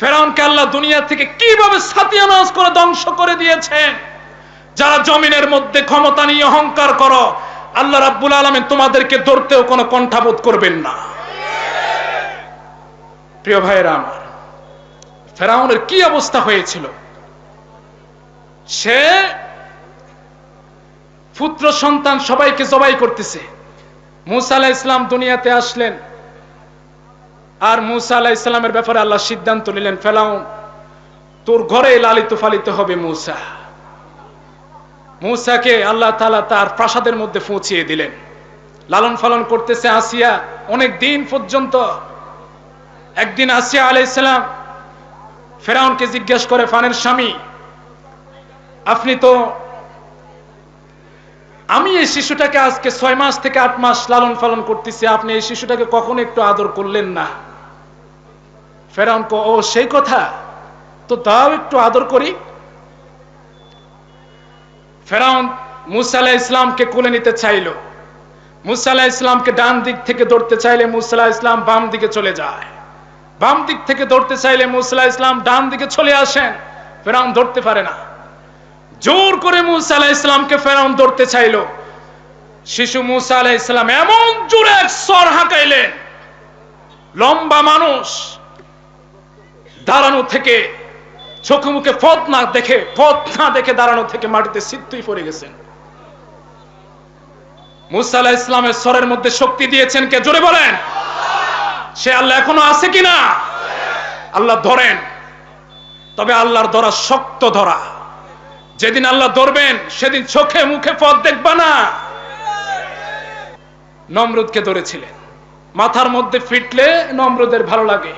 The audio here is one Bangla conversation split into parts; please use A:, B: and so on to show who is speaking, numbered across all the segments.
A: ফেরাউনকে আল্লাহ দুনিয়া থেকে কিভাবে সাতিয়ানাশ করে ধ্বংস করে দিয়েছেন। যারা জমিনের মধ্যে ক্ষমতা নিয়ে অহংকার করো, আল্লাহ রাব্বুল আলামিন তোমাদেরকে ধরতেও কোনো কণ্ঠাবোধ করবেন না। প্রিয় ভাইরা আমার, ফেরাউনের কি অবস্থা হয়েছিল। সে পুত্র সন্তান সবাইকে জবাই করতেছে। মূসা আলাইহিস সালাম দুনিয়াতে আসলেন, আর মূসা আলাইহিস সালামের ব্যাপারে আল্লাহ সিদ্ধান্ত নিলেন, ফেরাউন তোর ঘরে লালিত পালিত হবে মূসা। মূসাকে আল্লাহ তাআলা তার প্রাসাদের মধ্যে পৌঁছিয়ে দিলেন। লালন পালন করতেছে আসিয়া অনেক দিন পর্যন্ত। একদিন আসিয়া আলাইহিস সালাম ফেরাউনকে জিজ্ঞাসা করে, ফানের স্বামী, আপনি তো, আমি এই শিশুটাকে আজকে 6 মাস থেকে 8 মাস লালন পালন করতেছি, আপনি এই শিশুটাকে কখনো একটু আদর করলেন না। ফেরাউন কো, ও সেই কথা, তো দাও একটু আদর করি। ফেরাউন মূসা আলাইহিস সালামকে কোলে নিতে চাইল। মূসা আলাইহিস সালামকে ডান দিক থেকে ধরতে চাইলে মূসা আলাইহিস সালাম বাম দিকে চলে যায়। বাম দিক থেকে ধরতে চাইলে মূসা আলাইহিস সালাম ডান দিকে চলে আসেন। ফেরাউন ধরতে পারে না। জোর করে মূসা আলাইহিস সালামকে ফেরাউন ধরতে চাইল। শিশু মূসা আলাইহিস সালাম এমন জোরে এক সর হাঁকাইলেন, লম্বা মানুষ দাঁড়ানো থেকে, চোখে মুখে পথ না দেখে দাঁড়ানো থেকে মাটিতে সিদ্ধই পড়ে গেছেন। মূসা আলাইহিস সালামের সরের মধ্যে শক্তি দিয়েছেন কে? জোরে বলেন। সে আল্লাহ এখনো আছে কিনা? আল্লাহ ধরেন, তবে আল্লাহর ধরা শক্ত ধরা। যেদিন আল্লাহ ধরবেন সেদিন চোখে মুখে পথ দেখবা না। নমরুদকে ধরেছিলেন। মাথার মধ্যে ফিটলে নমরুদের ভালো লাগে।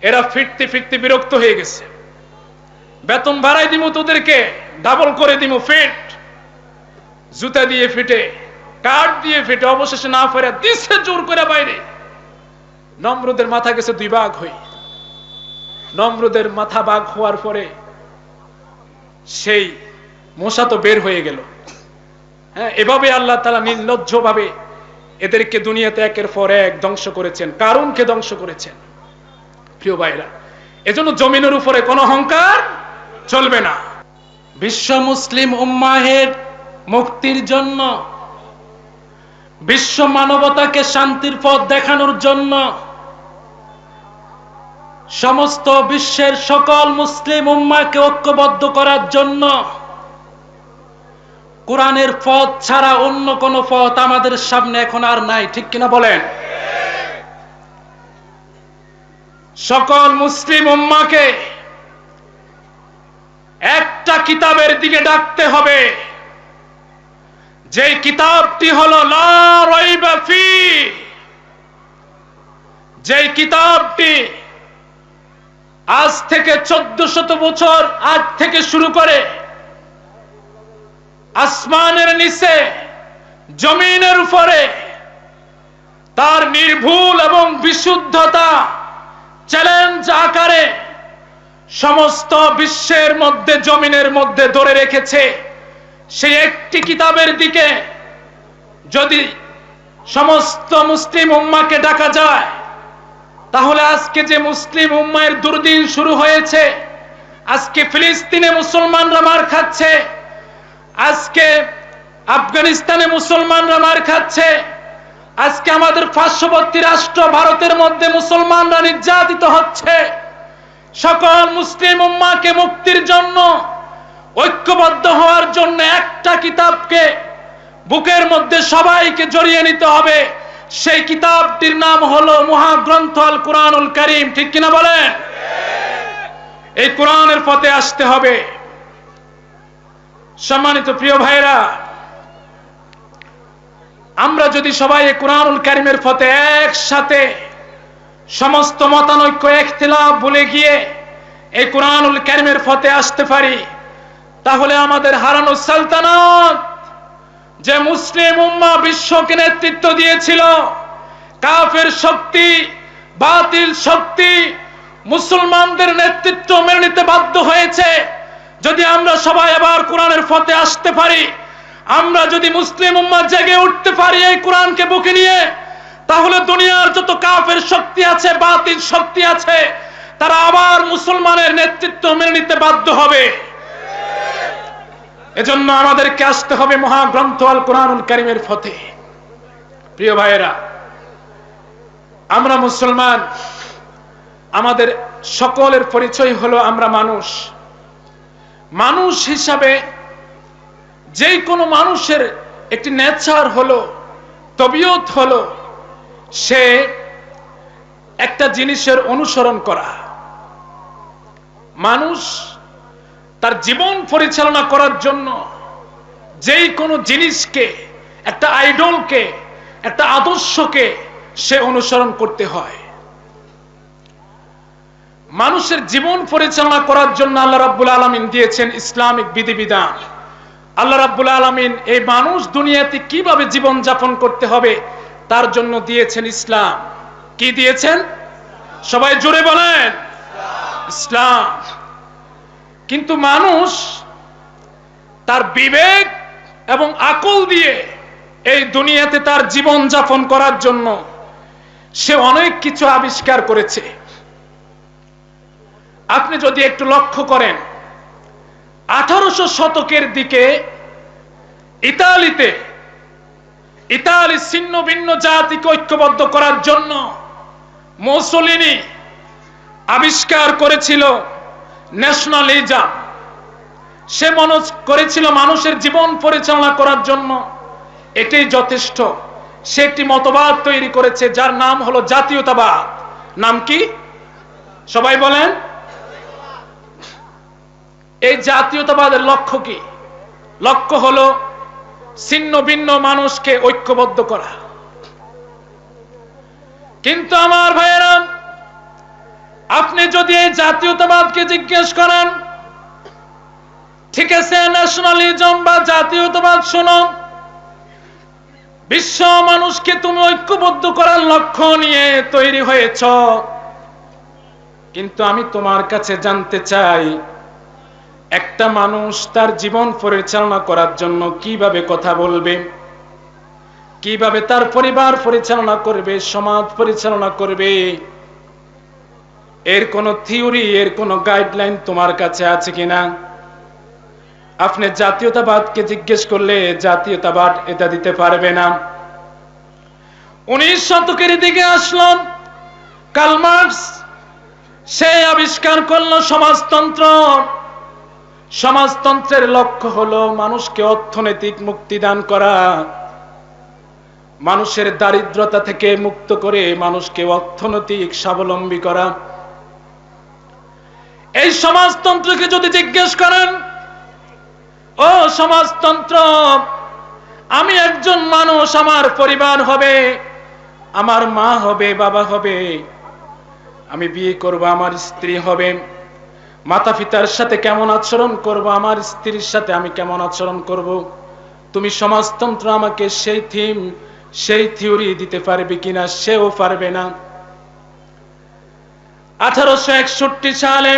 A: এরা ফিটতে ফিটতে বিরক্ত হয়ে গেছে। বেতন বাড়াই দিমু, তোদেরকে ডাবল করে দিমু ফিট। জুতা দিয়ে ফিটে, কাঠ দিয়ে ফিটে, অবশেষে না ফেরা দিছে জোর করে বাইরে। নমরুদের মাথা গেছে 2 ভাগ হই। নমরুদের মাথা ভাগ হওয়ার পরে সেই মশা তো বের হয়ে গেল। হ্যাঁ, এভাবে আল্লাহ তাআলা নির্লজ্জ ভাবে এদেরকে দুনিয়াতে একের পর এক ধ্বংস করেছেন। কারুনকে ধ্বংস করেছেন। প্রিয় ভাইরা, এজন্য জমিনের উপরে কোনো অহংকার চলবে না। বিশ্ব মুসলিম উম্মাহের মুক্তির জন্য, বিশ্ব মানবতাকে শান্তির পথ দেখানোর জন্য, সমস্ত বিশ্বের সকল মুসলিম উম্মাহকে ঐক্যবদ্ধ করার জন্য কোরআনের পথ ছাড়া অন্য কোন পথ আমাদের সামনে এখন আর নাই। ঠিক কিনা বলেন? সকল মুসলিম উম্মাহকে একটা কিতাবের দিকে ডাকতে হবে, যে কিতাবটি হলো লা রাইবা ফি। যে কিতাবটি আজ থেকে 1400 বছর আগ থেকে শুরু করে আসমানের নিচে, জমিনের উপরে তার নির্ভুল এবং বিশুদ্ধতা চ্যালেঞ্জ আকারে সমস্ত বিশ্বের মধ্যে, জমিনের মধ্যে ধরে রেখেছে। সেই একটি কিতাবের দিকে যদি সমস্ত মুসলিম উম্মাহকে ডাকা যায়, তাহলে আজকে যে মুসলিম উম্মাহের দুর্দিন শুরু হয়েছে, আজকে ফিলিস্তিনে মুসলমানরা মার খাচ্ছে, আজকে আফগানিস্তানে মুসলমানরা মার খাচ্ছে, আজকে আমাদের পার্শ্ববর্তী রাষ্ট্র ভারতের মধ্যে মুসলমানরা নির্যাতিত হচ্ছে। সকল মুসলিম উম্মাহকে মুক্তির জন্য, ঐক্যবদ্ধ হওয়ার জন্য একটা কিতাবকে বুকের মধ্যে সবাইকে জড়িয়ে নিতে হবে। সেই কিতাবটির নাম হলো মহাগ্রন্থ আল কুরআনুল কারীম। ঠিক কিনা বলেন? এই কোরআনের পথে আসতে হবে। সম্মানিত প্রিয় ভাইরা, আমরা যদি সবাই এই কুরআনুল কারীমের পথে একসাথে সমস্ত মতানৈক্য ইখতিলাফ ভুলে গিয়ে এই কুরআনুল কারীমের পথে আসতে পারি, তাহলে আমাদের হারানো সালতানাত, যে মুসলিম উম্মাহ বিশ্বকে নেতৃত্ব দিয়েছিল, কাফের শক্তি, বাতিল শক্তি মুসলমানদের নেতৃত্ব মেনে নিতে বাধ্য হয়েছে। যদি আমরা সবাই আবার কোরআনের পথে আসতে পারি, আমরা যদি মুসলিম উম্মাহ জেগে উঠতে পারি এই কোরআনকে বুকে নিয়ে, তাহলে দুনিয়ার যত কাফের শক্তি আছে, বাতিল শক্তি আছে, তারা আবার মুসলমানের নেতৃত্ব মেনে নিতে বাধ্য হবে। এজন্য আমাদেরকে আসতে হবে মহাগ্রন্থ আল কোরআনুল কারীমের পথে। প্রিয় ভাইয়েরা, আমরা মুসলমান, আমাদের সকলের পরিচয় হলো আমরা মানুষ। মানুষ হিসাবে যে কোনো মানুষের একটি নেচার হলো, তবিয়ত হলো, সে একটা জিনিসের অনুসরণ করা। মানুষ তার জীবন পরিচালনা করার জন্য যেই কোনো জিনিসকে, একটা আইডলকে, একটা আদর্শকে সে অনুসরণ করতে হয়। মানুষের জীবন পরিচালনা করার জন্য আল্লাহ রাব্বুল আলামিন দিয়েছেন ইসলামিক বিধিবিধান। আল্লাহ রাব্বুল আলামিন এই মানুষ দুনিয়াতে কিভাবে জীবন যাপন করতে হবে তার জন্য দিয়েছেন ইসলাম। কি দিয়েছেন? সবাই জোরে বলেন, ইসলাম। কিন্তু মানুষ তার বিবেক এবং আকল দিয়ে এই দুনিয়াতে তার জীবন যাপন করার জন্য সে অনেক কিছু আবিষ্কার করেছে। আপনি যদি একটু লক্ষ্য করেন, 1800 শতকের দিকে ইতালি ছিন্ন ভিন্ন জাতিকে ঐক্যবদ্ধ করার জন্য মুসোলিনি আবিষ্কার করেছিল ন্যাশনালিজম। সে মনে করেছিল মানুষের জীবন পরিচালনা করার জন্য এটাই যথেষ্ট। সে একটি মতবাদ তৈরি করেছে যার নাম হলো জাতীয়তাবাদ। নাম কি? সবাই বলেন। এই জাতীয়তাবাদের লক্ষ্য কি? লক্ষ্য হলো ছিন্ন ভিন্ন মানুষকে ঐক্যবদ্ধ করা। কিন্তু আমার ভাইয়েরা, আপনি যদি এই জাতীয়তাবাদকে জিজ্ঞেস করেন, ঠিক আছে ন্যাশনালিজম বা জাতীয়তাবাদ শোনো, বিশ্ব মানুষকে তুমি ঐক্যবদ্ধ করার লক্ষ্য নিয়ে তৈরি হয়েছ, কিন্তু আমি তোমার কাছে জানতে চাই একটা মানুষ তার জীবন পরিচালনা করার জন্য কিভাবে কথা বলবে, কিভাবে তার পরিবার পরিচালনা করবে, সমাজ পরিচালনা করবে, এর কোন থিওরি, এর কোন গাইডলাইন তোমার কাছে আছে কিনা? আপনি জাতীয়তাবাদকে জিজ্ঞেস করলে জাতীয়তাবাদ এটা দিতে পারবে না। 19 শতকের দিকে আসলো কার্ল মার্কস, সে আবিষ্কার করলো সমাজতন্ত্র। সমাজতন্ত্রের লক্ষ্য হলো মানুষকে অর্থনৈতিক মুক্তি দান করা, মানুষের দারিদ্রতা থেকে মুক্ত করে মানুষকে অর্থনৈতিক স্বাবলম্বী করা। এই সমাজতন্ত্রকে যদি জিজ্ঞেস করেন, ও সমাজতন্ত্র, আমি একজন মানুষ, আমার পরিবার হবে, আমার মা হবে, বাবা হবে, আমি বিয়ে করব, আমার স্ত্রী হবে, মাতা পিতার সাথে কেমন আচরণ করব, আমার স্ত্রীর সাথে আমি কেমন আচরণ করব, তুমি সমাজতন্ত্র আমাকে সেই থিম, সেই থিওরি দিতে পারবে কিনা? সেও পারবে না। 1861 সালে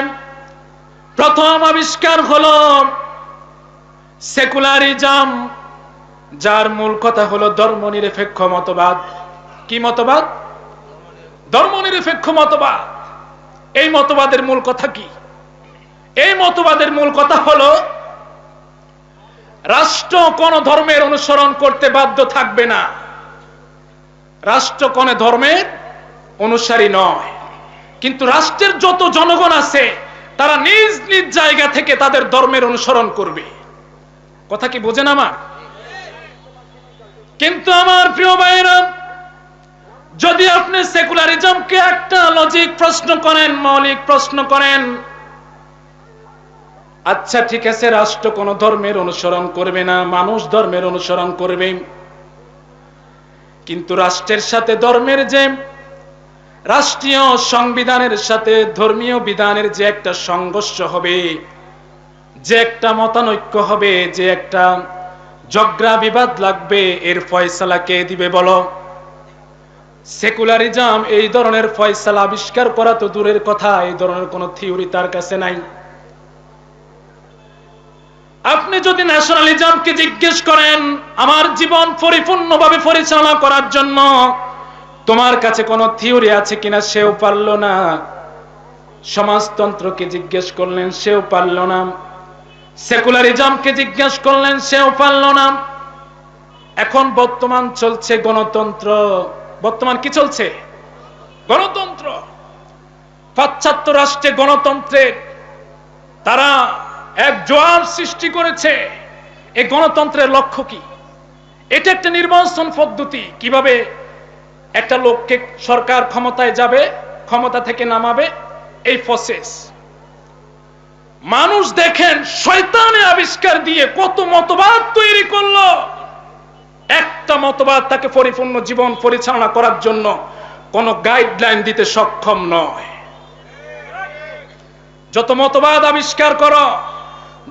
A: প্রথম আবিষ্কার হলো সেকুলারিজম, যার মূল কথা হলো ধর্মনিরপেক্ষ মতবাদ। কি মতবাদ? ধর্মনিরপেক্ষ মতবাদ। এই মতবাদের মূল কথা কি? এই মতবাদের মূল কথা হলো রাষ্ট্র কোন ধর্মের অনুসরণ করতে বাধ্য থাকবে না। রাষ্ট্র কোন ধর্মের অনুসারী নয়, কিন্তু রাষ্ট্রের যত জনগণ আছে তারা নিজ নিজ জায়গা থেকে তাদের ধর্মের অনুসরণ করবে। কথা কি বোঝেন আমার? কিন্তু আমার প্রিয় ভাইরা, যদি আপনি সেকুলারিজমকে একটা লজিক প্রশ্ন করেন, মৌলিক প্রশ্ন করেন, আচ্ছা ঠিক আছে রাষ্ট্র কোন ধর্মের অনুসরণ করবে না, মানুষ ধর্মের অনুসরণ করবে, কিন্তু রাষ্ট্রের সাথে ধর্মের যে রাষ্ট্রীয় সংবিধানের সাথে ধর্মীয় বিধানের যে একটা সংঘর্ষ হবে, যে একটা মতানৈক্য হবে, যে একটা ঝগড়া বিবাদ লাগবে, এর ফয়সালা কে দিবে বলো? সেকুলারিজম এই ধরনের ফয়সালা আবিষ্কার করা তো দূরের কথা, এই ধরনের কোন থিওরি তার কাছে নাই। আপনি যদি ন্যাশনালিজমকে জিজ্ঞেস করেন, আমার জীবন পরিপূর্ণভাবে পরিচালনা করার জন্য তোমার কাছে কোন থিওরি আছে কিনা? সেও পারল না। সমাজতন্ত্রকে জিজ্ঞেস করলেন, সেও পারল না। সেকুলারিজমকে জিজ্ঞেস করলেন, সেও পারল না। এখন বর্তমান চলছে গণতন্ত্র। বর্তমান কি চলছে? গণতন্ত্র। পাশ্চাত্য রাষ্ট্রে গণতন্ত্রের তারা এক জোয়ার সৃষ্টি করেছে। এই গণতন্ত্রের লক্ষ্য কি? এটা একটা নির্বাচন পদ্ধতি। কিভাবে একটা লোককে সরকার ক্ষমতায় যাবে, ক্ষমতা থেকে নামাবে, এই প্রসেস। মানুষ দেখেন শয়তানে আবিষ্কার দিয়ে কত মতবাদ তৈরি করলো। একটা মতবাদ তাকে পরিপূর্ণ জীবন পরিচালনা করার জন্য কোন গাইডলাইন দিতে সক্ষম নয়। যত মতবাদ আবিষ্কার করো,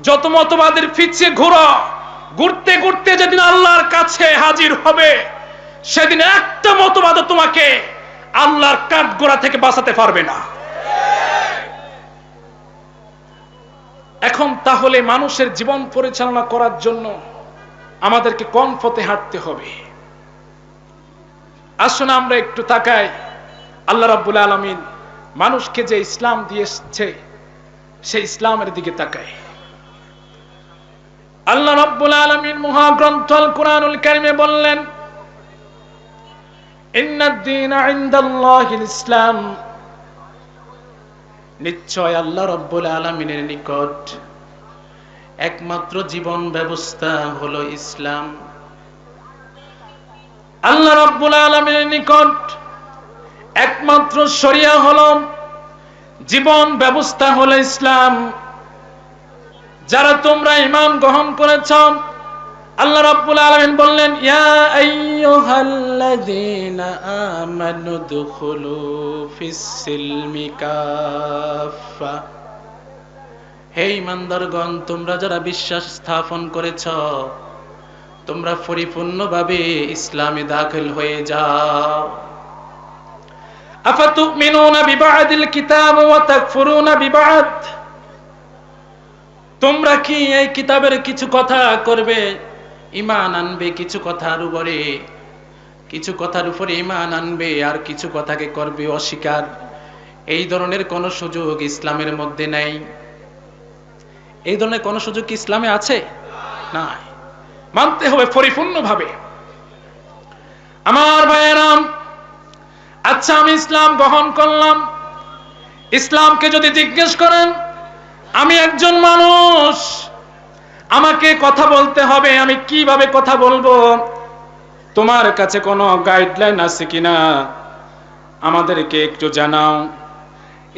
A: যত মতবাদের পিছিয়ে ঘুরো, ঘুরতে ঘুরতে যেদিন আল্লাহর কাছে হাজির হবে, সেদিন একটা মতবাদ তোমাকে আল্লাহর কাঠগড়া থেকে বাঁচাতে পারবে না। এখন তাহলে মানুষের জীবন পরিচালনা করার জন্য আমাদেরকে কোন পথে হাঁটতে হবে? আসুন আমরা একটু তাকাই। আল্লাহ রাব্বুল আলামিন মানুষকে যে ইসলাম দিয়েছে, সেই ইসলামের দিকে তাকাই। আল্লাহ রাব্বুল আলামিন মহাগ্রন্থ আল কুরআনুল কারীমে বললেন, ইন্নাদ দীনা ইনদাল্লাহিল ইসলাম, নিশ্চয় আল্লাহ রাব্বুল আলামিনের নিকট একমাত্র জীবন ব্যবস্থা হলো ইসলাম। আল্লাহ রাব্বুল আলামিনের নিকট একমাত্র শরিয়া হলো, জীবন ব্যবস্থা হলো ইসলাম। যারা তোমরা ঈমান গ্রহণ করেছ, আল্লাহ রাব্বুল আলামিন বললেন, ইয়া আইয়ুহাল্লাযীনা আমানু দুখুলু ফিস-সিলমি কাফা, হে ঈমানদারগণ, তোমরা যারা বিশ্বাস স্থাপন করেছ, তোমরা পরিপূর্ণভাবে ইসলামে দাখিল হয়ে যাও। আফাতুমিনুনা বিবা'দিল কিতাব ওয়া তাকফুরুনা বিবা'দ, তোমরা কি এই কিতাবের কিছু কথা করবে, ঈমান আনবে, কিছু কথার উপরে, কিছু কথার উপরে ঈমান আনবে, আর কিছু কথাকে করবে অস্বীকার। এই ধরনের কোন সুযোগ ইসলামের মধ্যে নাই। এই ধরনের কোন সুযোগ কি ইসলামে আছে? নাই। মানতে হবে পরিপূর্ণভাবে। আমার ভাইয়েরা, আচ্ছা আমি ইসলাম গ্রহণ করলাম, ইসলামকে যদি জিজ্ঞেস করেন, আমি একজন মানুষ, আমাকে কথা বলতে হবে, আমি কিভাবে কথা বলবো? তোমার কাছে কোনো গাইডলাইন আছে কিনা আমাদেরকে একটু জানাও।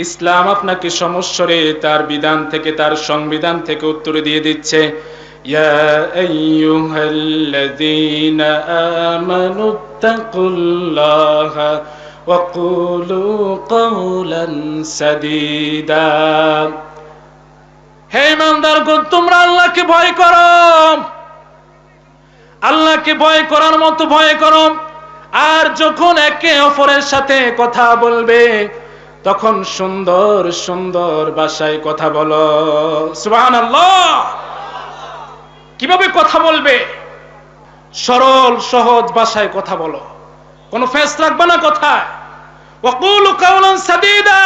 A: ইসলাম আপনাকে সমস্বরে তার বিধান থেকে, তার সংবিধান থেকে উত্তর দিয়ে দিচ্ছে, ইয়া আইয়ুহাল্লাযীনা আমানুত্তাকুল্লাহা ওয়া কুলু কাওলান সাদীদা, হে ঈমানদারগণ, তোমরা আল্লাহকে ভয় করো, আল্লাহকে ভয় করার মতো ভয় করো। আর যখন একে অপরের সাথে কথা বলবে, তখন সুন্দর সুন্দর ভাষায় কথা বলো। সুবহানাল্লাহ। কিভাবে কথা বলবে? সরল সহজ ভাষায় কথা বলো, কোনো ফেস রাখবে না কথায়। ওয়া কুলু কাওলান সাদীদা,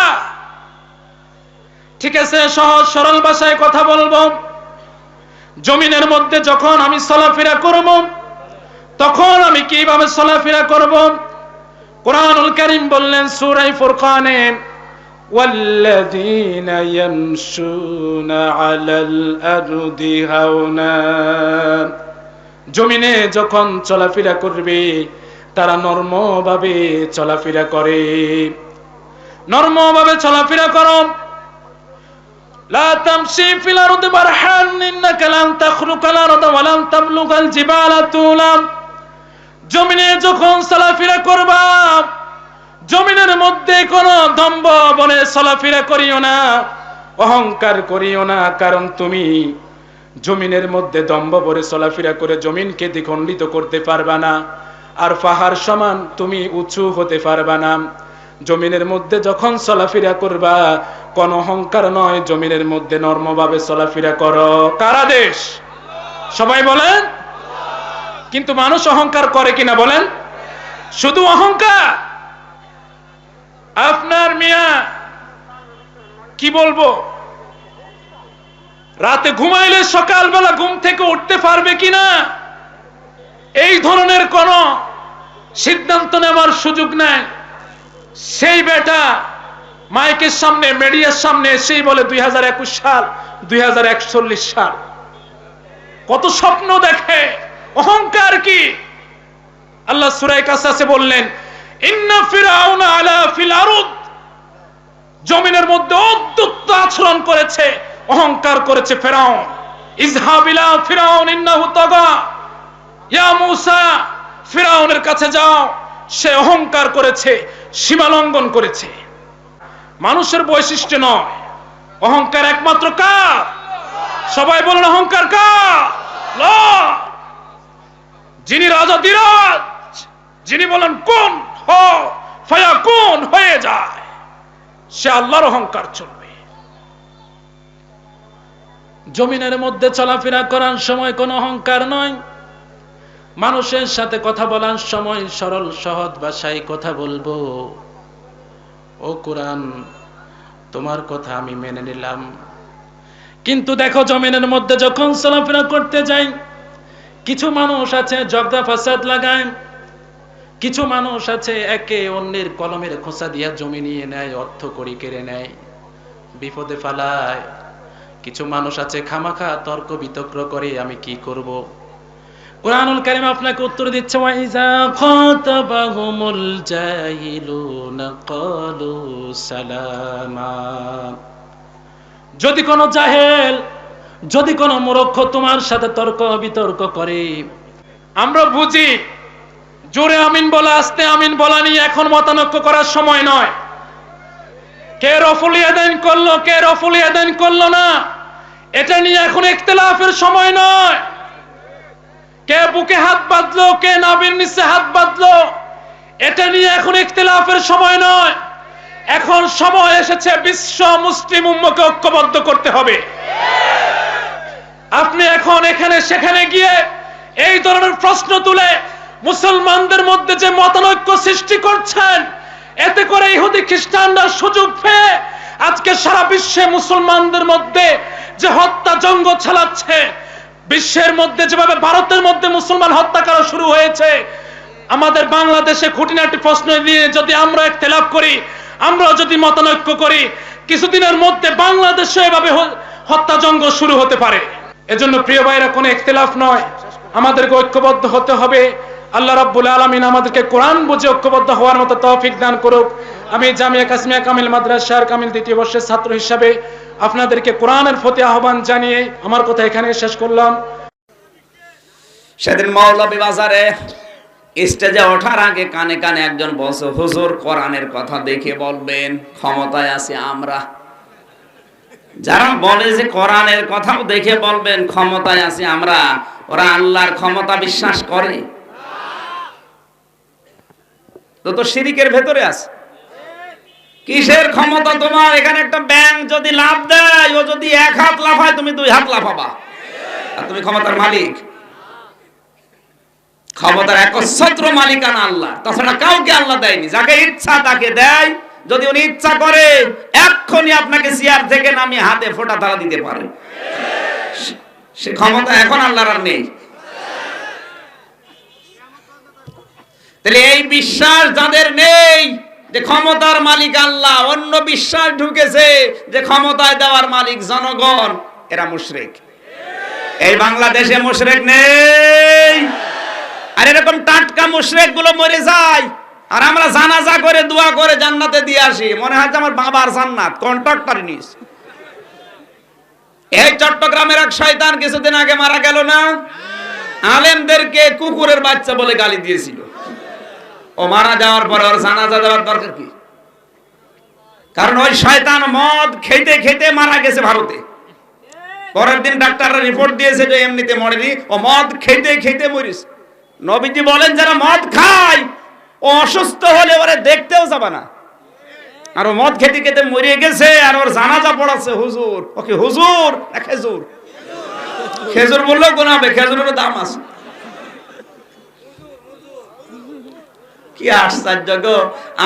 A: ঠিক আছে, সহজ সরল ভাষায় কথা বলবো। জমিনের মধ্যে যখন আমি চলাফেরা করব, তখন আমি কিভাবে চলাফেরা করব? কুরআনুল কারীম বললেন সূরা ফুরকানে, ওয়াল্লাযীনা ইয়ামশুনা আলাল আরদি হাওনা, জমিনে যখন চলাফেরা করবে তারা নরমভাবে চলাফেরা করে। নরমভাবে চলাফেরা করো। লা তামশি ফিল আরদি মারহান ইন্নাকা লান তাখলুকাল আরদা ওয়া লান তাবলুগাল জিবালা তুলা, জমিনে যখন চলাফেরা করবা, জমিনের মধ্যে কোনো দম্ভ বনে চলাফেরা করিও না, অহংকার করিও না, কারণ তুমি জমিনের মধ্যে দম্ভ ভরে চলাফেরা করে জমিনকে দ্বিখণ্ডিত করতে পারবা না, আর পাহাড় সমান তুমি উঁচু হতে পারবা না। জমিনের মধ্যে যখন চলাফেরা করবা, কোন অহংকার নয়, জমিনের মধ্যে নরমভাবে চলাফেরা করো। কার আদেশ? সবাই বলেন। কিন্তু মানুষ অহংকার করে কিনা বলেন? শুধু অহংকার। আপনার মিয়া কি বলবো? রাতে ঘুমাইলে সকালবেলা ঘুম থেকে উঠতে পারবে কিনা এই ধরনের কোন সিদ্ধান্ত নেওয়ার সুযোগ নেই। সেই বেটা মাইকের সামনে, মিডিয়ার সামনে এসেই বলে 2021 সাল, 2041 সাল। কত স্বপ্ন দেখে, অহংকার কি! আল্লাহ সূরা কাসাসে বললেন, ইন্না ফিরআউনা আলা ফিল আরদ, জমিনের মধ্যে অদ্ভুত আচরণ করেছে, অহংকার করেছে ফিরআউন। ইযহাব ইলা ফিরআউন ইন্নাহু তাগা, ইয়া মূসা, ফিরআউনের কাছে যাও, সে অহংকার করেছে, সীমা লঙ্ঘন করেছে। মানুষের বৈশিষ্ট্য নয়, অহংকার একমাত্র কার? সবাই বলেন অহংকার কার? আল্লাহ। যিনি রাজা দিরাজ, যিনি বলেন কুন ফায়াকুন, হয়ে যায়, সে আল্লাহর অহংকার চলবে। জমিনের মধ্যে চলাফেরা করার সময় কোনো অহংকার নয়। মানুষের সাথে কথা বলার সময় সরল সহজ ভাষায় কথা বলবো। ও কোরআন, তোমার কথা আমি মেনে নিলাম, কিন্তু দেখো জমিনের মধ্যে যখন চলাফেরা করতে যাই, কিছু মানুষ আছে ঝগড়া ফাসাদ লাগায়, কিছু মানুষ আছে একে অন্যের কলমের খোঁচা দিয়া জমি নিয়ে নেয়, অর্থ করি কেড়ে নেয়, বিপদে ফালায়। কিছু মানুষ আছে খামাখা তর্ক বিতর্ক করে, আমি কি করব? কুরআনুল কারীম আপনাকে উত্তর দিচ্ছে, ওয়াইজা খাতাবাহুমুল জাহিলুনা ক্বালু সালামা। যদি কোন জাহেল, যদি কোন মূর্খ তোমার সাথে তর্ক বিতর্ক করে, আমরা বুঝি জোরে আমিন বলা, আস্তে আমিন বলা নিয়ে এখন মতানৈক্য করার সময় নয়। কে রফুল ইয়াদাইন করলো, কে রফুল ইয়াদাইন করলো না, এটা নিয়ে এখন ইখতিলাফের সময় নয়। কে বুকে হাত বাঁধলো, কে নাভির নিচে হাত বাঁধলো, এটা নিয়ে এখন ইখতিলাফের সময় নয়। এখন সময় এসেছে বিশ্ব মুসলিম উম্মতকে ঐক্যবদ্ধ করতে হবে। আপনি এখন এখানে সেখানে গিয়ে এই ধরনের প্রশ্ন তুলে মুসলমানদের মধ্যে যে মতানৈক্য সৃষ্টি করছেন, এতে করে ইহুদি খ্রিস্টানরা সুযোগ পেয়ে আজকে সারা বিশ্বে মুসলমানদের মধ্যে যে হত্যা জঙ্গ চালাচ্ছে, বিশ্বের মধ্যে যেভাবে ভারতের মধ্যে মুসলমান হত্যা করা শুরু হয়েছে, আমাদের বাংলাদেশে খুঁটিনাটি প্রশ্ন নিয়ে যদি আমরা ইখতিলাফ করি, আমরা যদি মতানৈক্য করি, কিছুদিনের মধ্যে বাংলাদেশে এভাবে হত্যা জঙ্গ শুরু হতে পারে। এজন্য প্রিয় ভাইরা, কোনো ইখতিলাফ নয়, আমাদেরকে ঐক্যবদ্ধ হতে হবে। আল্লাহ রাব্বুল আলামিন আমাদেরকে কোরআন বুঝে ঐক্যবদ্ধ হওয়ার মতো তৌফিক দান করুক। আমি জামিয়া কাসমিয়া কামিল মাদ্রাসার কামিল দ্বিতীয় বর্ষের ছাত্র হিসাবে আপনাদেরকে কোরআনের প্রতি আহ্বান জানিয়ে আমার কথা এখানে শেষ করলাম।
B: সেদিন মৌলভী বাজারে স্টেজে ওঠার আগে কানে কানে একজন বলছে, হুজুর কোরআনের কথা দেখে বলবেন, ক্ষমতায় আছি আমরা। যারা বলে যে কোরআনের কথাও দেখে বলবেন, ক্ষমতায় আছি আমরা, ওরা আল্লাহর ক্ষমতা বিশ্বাস করে? তো শিরিকের ভেতরে আছে। কিসের ক্ষমতা তোমার? এখানে একটা ব্যাংক যদি লাভ দেয়, ও যদি 1 হাত লাফায়, তুমি 2 হাত লাফাবা, আর তুমি ক্ষমতার মালিক। ক্ষমতার একচ্ছত্র মালিকানা আল্লাহ, তাছাড়া কাউকে আল্লাহ দেয়নি। যাকে ইচ্ছা তাকে দেয়। যদি উনি ইচ্ছা করে এক্ষুনি আপনাকে চেয়ার থেকে নামিয়ে হাতে ফোঁটা তারা দিতে পারে। সে ক্ষমতা এখন আল্লাহর আর নেই। তাহলে এই বিশ্বাস যাদের নেই যে ক্ষমতার মালিক আল্লাহ, অন্য বিশ্বাস ঢুকেছে যে ক্ষমতায় দেওয়ার মালিক জনগণ, এরা মুশরিক। এই বাংলাদেশে মুশরিক নেই। আর এরকম টাটকা মুশরিক গুলো মরে যায়, আর আমরা জানাজা করে দোয়া করে জান্নাতে দিয়ে আসি, মনে হয় যে আমার বাবার জান্নাত। কন্ট্রাক্টর নিস। এই চট্টগ্রামের এক শয়তান কিছুদিন আগে মারা গেল না? আলেমদেরকে কুকুরের বাচ্চা বলে গালি দিয়েছিল। ও মারা যাওয়ার পর ওর জানাজা দেওয়ার দরকার কি? কারণ ওই শয়তান মদ খেতে খেতে মারা গেছে ভারতে। পরের দিন ডাক্তাররা রিপোর্ট দিয়েছে যে এমনিতে মরেনি, ও মদ খেতে খেতে মরিছে। নবীজি বলেন যারা মদ খায় ও অসুস্থ হলে ওরে দেখতেও যাবে না। আর ও মদ খেতে খেতে মরে গেছে, আর ওর জানাজা পড়াচ্ছে হুজুর। ওকে হুজুর না খেজুর? খেজুর বললেও গুনাহ হবে, খেজুরের দাম আছে। কি আশ্চর্য গো।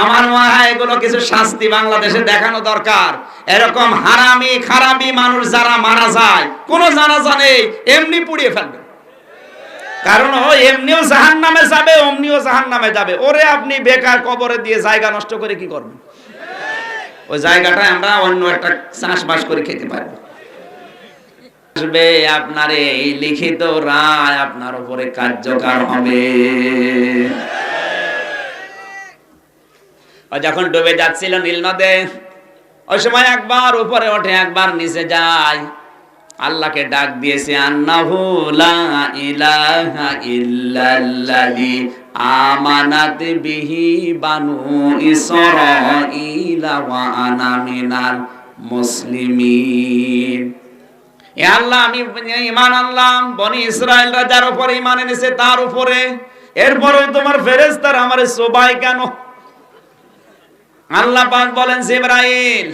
B: আমার মনে হয় এগুলো কিছু শাস্তি বাংলাদেশে দেখানো দরকার। এরকম হারামি খারাপি মানুষ যারা মারা যায়, কোনো জানাজা নেই, এমনি পুড়িয়ে ফেলবে। কারণ ও এমনিও জাহান্নামে যাবে, অমনিও জাহান্নামে যাবে। ওরে আপনি বেকার কবরে দিয়ে জায়গা নষ্ট করে কি করবেন? ওই জায়গাটায় আমরা অন্য একটা চাষবাস করে খেতে পারবো। আসবে আপনার এই লিখিত রায় আপনার উপরে কার্যকর হবে। যখন ডুবে যাচ্ছিল নীল নদে, ওই সময় একবার উপরে ওঠে, একবার নিচে যায়। আল্লাহকে ডাক দিয়েছে, আন্নাহু লা ইলাহা ইল্লাল্লাযী আমানাত বিহি বানু ইসরাঈলা ওয়া আনা মিনাল মুসলিমিন। এ আল্লাহ, আমি ঈমান আনলাম বনি ইসরাঈলরা যার উপরে ঈমান এনেছে তার উপরে। এরপরেও তোমার ফেরেশতারা আমারে সবাই কেন? আল্লাহ পাক বলেন, জিবরাইল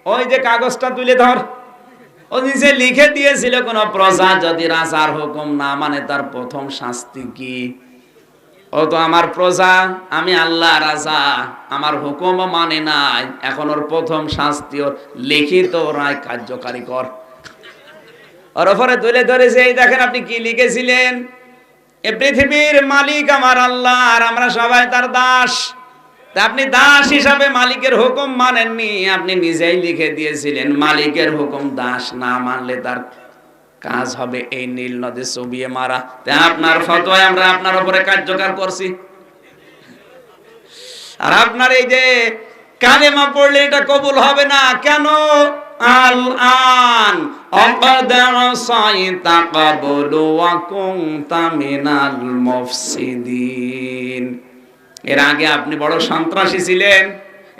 B: ওই যে কাগজটা তুলে ধর। ও নিচে লিখে দিয়েছিল, কোন প্রজা যদি রাজার হুকুম না মানে তার প্রথম শাস্তি কি। ও তো আমার প্রজা, আমি আল্লাহ রাজা, আমার হুকুম মানে নাই, এখন ওর প্রথম শাস্তি ওর লিখিত রায় কার্যকারী কর। ওর উপরে তুলে ধরেছে, এই দেখেন আপনি কি লিখেছিলেন, এ পৃথিবীর মালিক আমার আল্লাহ, আর আমরা সবাই তার দাস। তা আপনি দাস হিসাবে মালিকের হুকুম মানেননি, আপনি নিজেই লিখে দিয়েছিলেন মালিকের হুকুম দাস না মানলে তার কাজ হবে এই নীল নদে চুবিয়ে মারা। তা আপনার ফতোয়ায় আমরা আপনার উপরে কার্যকর করছি। আর আপনার এই যে কালেমা পড়লে এটা কবুল হবে না কেন? আল আন অকদারসাইতা কাবলু ওয়া কুনতা মিনাল মুফসিদিন। এর আগে আপনি বড় সন্ত্রাসী ছিলেন,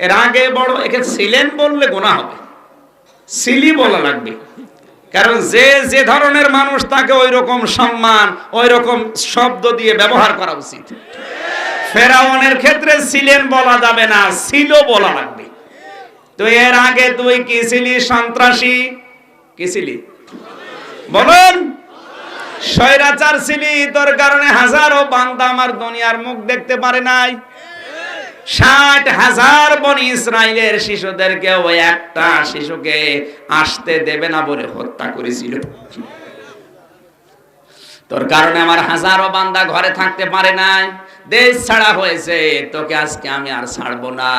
B: এর আগে বড়, একে ছিলেন বললে গুনাহ হবে, সিলি বলা লাগবে। কারণ যে যে ধরনের মানুষ তাকে ওই রকম সম্মান, ওই রকম শব্দ দিয়ে ব্যবহার করা উচিত। ফেরাউনের ক্ষেত্রে ছিলেন বলা যাবে না, ছিল বলা লাগবে। তো এর আগে তুই কি ছিলি? সন্ত্রাসী। কি ছিলি বলুন? স্বৈরাচার ছিলি, তোর কারণে হাজারো বান্দা আমার দুনিয়ার মুখ দেখতে পারে নাই। 60,000 বনি ইসরাইলের শিশুদেরকে ওই একটা শিশুকে আসতে দেবে না বলে হত্যা করেছিল। তোর কারণে আমার হাজারো বান্দা ঘরে থাকতে পারে নাই, দেশ ছাড়া হয়েছে। তোকে আজকে আমি আর ছাড়বো না।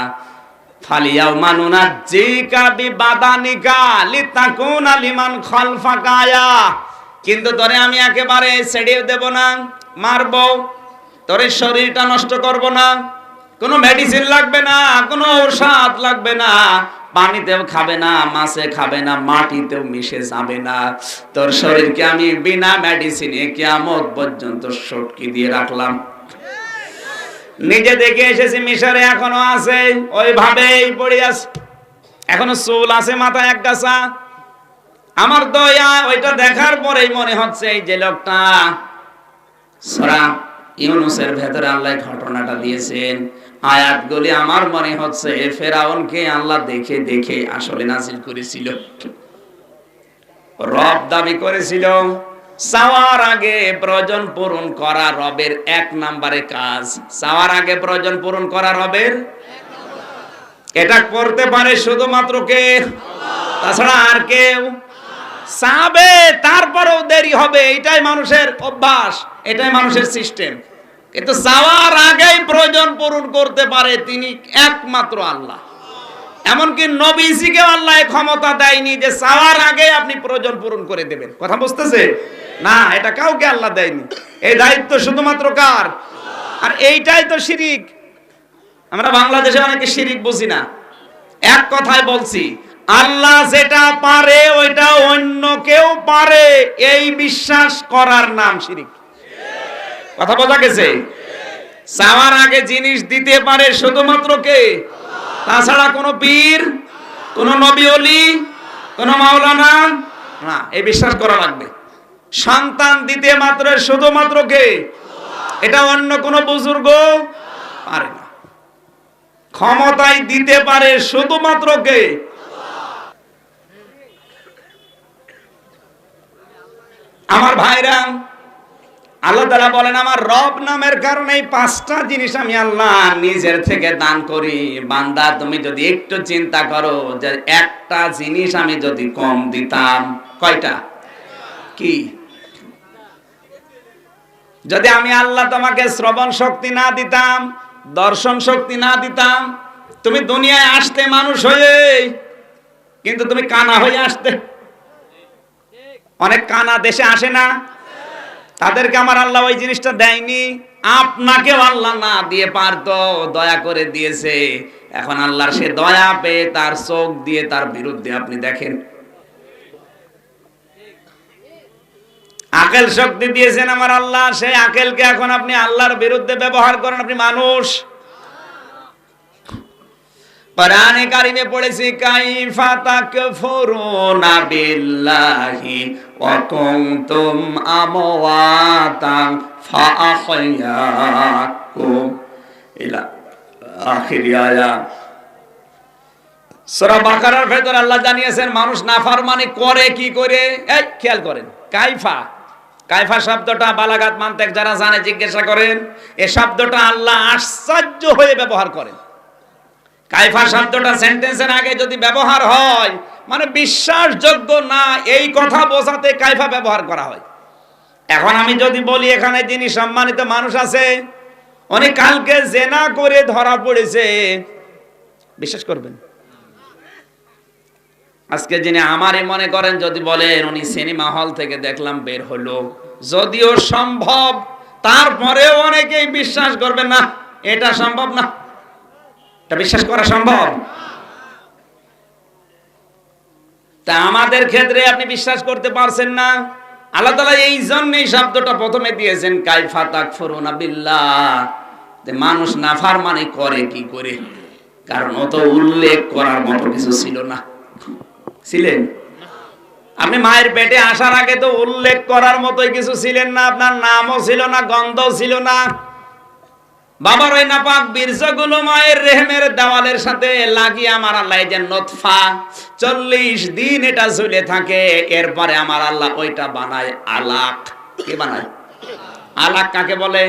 B: ফালিয়াও মানুনা জিকা বিবাদানিকা লিতাকুনা লিমান খালফাকা আয়া। কিন্তু তোরে আমি একেবারে ছেড়ে দেব না, মারবো, তোর শরীরটা নষ্ট করব না। কোনো মেডিসিন লাগবে না, কোনো ঔষধ লাগবে না, পানিতেও খাবে না, মাছে খাবে না, মাটিতেও মিশে যাবে না। তোর শরীরকে আমি বিনা মেডিসিনে কিয়ামত পর্যন্ত সটকি দিয়ে রাখলাম। নিজে দেখে এসেছি মিশরে, এখনো আছে ওইভাবেই পড়ে আছে, এখনো চুল আছে মাথায় এক গাছা। আমার দয়া ওইটা দেখার পরেই মনে হচ্ছে এই যে লোকটা সূরা ইউনূসের ভেতরে আল্লাহ ঘটনাটা দিয়েছেন, আয়াতগুলি আমার মনে হচ্ছে ফেরাউনকে আল্লাহ দেখে দেখে আসলে নাজিল করেছিল। রব দাবি করেছিল, চাওয়ার আগে প্রয়োজন পূরণ করা রবের 1 নম্বরে কাজ। চাওয়ার আগে প্রয়োজন পূরণ করা রবের, এটা করতে পারে শুধুমাত্র কে? তাছাড়া আর কেউ? চাবে তারপরেও দেরি হবে, এটাই মানুষের অভ্যাস, এটাই মানুষের সিস্টেম। কিন্তু চাওয়ার আগেই প্রয়োজন পূরণ করতে পারে তিনি একমাত্র আল্লাহ। এমনকি নবীজিকে আল্লাহ ক্ষমতা দেয়নি যে চাওয়ার আগে আপনি প্রয়োজন পূরণ করে দেবেন। কথা বুঝতেছে না? এটা কাউকে আল্লাহ দেয়নি, এই দায়িত্ব শুধুমাত্র কার? আর এইটাই তো শিরিক। আমরা বাংলাদেশে অনেকে শিরিক বুঝি না। এক কথায় বলছি, আল্লাহ যেটা পারে ওইটা অন্য কেউ পারে, এই বিশ্বাস করার নাম শিরিক। কথা বোঝা গেছে? চাওয়ার আগে জিনিস দিতে পারে শুধুমাত্র কে? তাছাড়া কোনো পীর, কোনো নবী ওলি, কোনো মাওলানা না, এই বিশ্বাস করা লাগবে। সন্তান দিতে মাত্র শুধুমাত্র কে? এটা অন্য কোনো বুজুর্গ পারে না। ক্ষমতায় দিতে পারে শুধুমাত্র কে? আমার ভাইরা, আল্লাহ তাআলা বলেন আমার রব নামের কারণে এই 5টা জিনিস আমি আল্লাহ নিজের থেকে দান করি। বান্দা তুমি যদি একটু চিন্তা করো যে একটা জিনিস আমি যদি কম দিতাম, কয়টা? কি? যদি আমি আল্লাহ তোমাকে শ্রবণ শক্তি না দিতাম, দর্শন শক্তি না দিতাম, তুমি দুনিয়ায় আসতে মানুষ হয়ে, কিন্তু তুমি কানা হয়ে আসতে। অনেক কানা দেশে আসে না, তাদেরকে আমার আল্লাহ ওই জিনিসটা দেয়নি। আপনাকেও আল্লাহ না দিয়ে পারতো, দয়া করে দিয়েছে। এখন আল্লাহর সে দয়া পেয়ে তার চোখ দিয়ে তার বিরুদ্ধে আপনি দেখেন। আকল শক্তি দিয়েছেন আমার আল্লাহ, সেই আকলকে এখন আপনি আল্লাহর বিরুদ্ধে ব্যবহার করেন। আপনি মানুষ। কোরআনে কারিমে পড়েছি কাইফা তাকফুরুনা বিল্লাহি ওয়া কুনতুম আমওয়াতান ফাআহইয়াকুম ইলা আখির আয়াত। সূরা বাকারার ভেতর আল্লাহ জানিয়েছেন মানুষ নাফরমানি করে কি করে। এই খেয়াল করেন, কাইফা কাইফা শব্দটা বালাগাত মানতেক যারা জানে জিজ্ঞাসা করেন। এই শব্দটা আল্লাহ আশ্চর্য হয়ে ব্যবহার করেন। কাইফা শব্দটা সেন্টেন্সের আগে যদি ব্যবহার হয় মানে বিশ্বাসযোগ্য না, এই কথা বোঝাতে কাইফা ব্যবহার করা হয়। এখন আমি যদি বলি এখানে যিনি সম্মানিত মানুষ আছে উনি কালকে জেনা করে ধরা পড়েছে, বিশ্বাস করবেন? আজকে যিনি আমারই মনে করেন যদি বলেন উনি সিনেমা হল থেকে দেখলাম বের হলো, যদিও সম্ভব, তারপরেও অনেকেই বিশ্বাস করবেন না এটা সম্ভব না। এটা বিশ্বাস করা সম্ভব? তা আমাদের ক্ষেত্রে আপনি বিশ্বাস করতে পারছেন না। আল্লাহ তাআলা এই জন্যই শব্দটা প্রথমে দিয়েছেন কাইফা তাকফুরুনা বিল্লাহ, যে মানুষ নাফরমানি করে কি করে। কারণ ও তো উল্লেখ করার মতো কিছু ছিল না। ছিলেন? আপনি মায়ের পেটে আসার আগে তো উল্লেখ করার মতোই কিছু ছিলেন না। আপনার নামও ছিল না, গন্ধও ছিল না। বাবার ওই নাপাক বীর্যগুলো মায়ের রেহেমের দেওয়ালের সাথে লাগিয়ে আমার আল্লাহ এই যে নতফা 40 দিন এটা ঝুলে থাকে, এরপরে আমার আল্লাহ ওইটা বানায় আলাক। কি বানায়? আলাক কাকে বলে?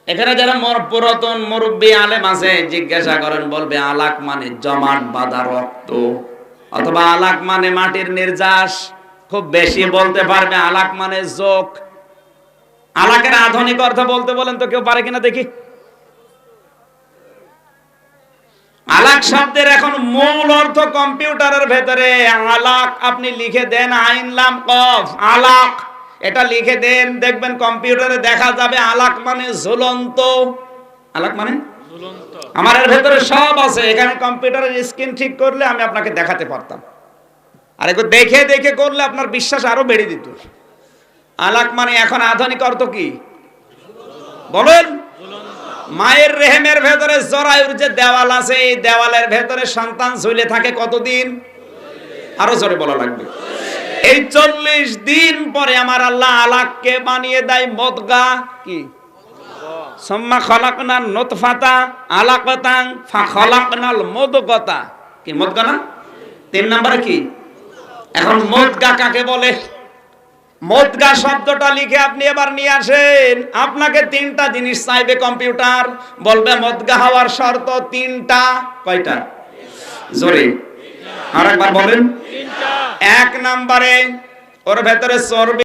B: এখানে যারা পুরাতন মুরব্বী আলেম আছে জিজ্ঞাসা করেন, বলবে আলাক মানে জমাট বাঁধা রক্ত, অথবা আলাক মানে মাটির নির্যাস। খুব বেশি বলতে পারবে আলাক মানে যোগ। আলাকের আধুনিক অর্থ বলতে বলেন তো কেউ পারে কিনা দেখি। আলাক শব্দের এখন মূল অর্থ কম্পিউটারের ভেতরে আলাক আপনি লিখে দেন, আইন লাম কফ আলাক, এটা লিখে দেন, দেখবেন কম্পিউটারে দেখা যাবে আলাক মানে ঝুলন্ত। আলাক মানে ঝুলন্ত। আমার এর ভেতরে সব আছে। এখানে কম্পিউটারের স্ক্রিন ঠিক করলে আমি আপনাকে দেখাতে পারতাম, আর একটু দেখে দেখে করলে আপনার বিশ্বাস আরো বেড়ে দিত। আলাক মানে এখন আধুনিক অর্থ কি বলেন? মায়ের রেহেমের ভেতরে জরায়ুর যে দেওয়াল আছে, এই দেওয়ালের ভেতরে সন্তান ঝুলে থাকে কতদিন? আরো জোরে বলা লাগবে। এই 40 দিন পরে আমার আল্লাহ আলাককে বানিয়ে দেয় মদগা। কি? সুম্মা খলাকনান নুতফাতা আলাকাতান ফাখলাকনাল মুদগাতা। কি মদগা না? 3 নম্বরে কি? এখন মদগা কাকে বলে? মদগা শব্দটা লিখে আপনি এবার নিয়ে আসেন। আপনাকে 3টা জিনিস চাইবে কম্পিউটার, বলবে মদগা হওয়ার শর্ত 3টা। কয়টা? জোরে আরেকবার বলেন। 1 নম্বরে ওর ভেতরে চর্বি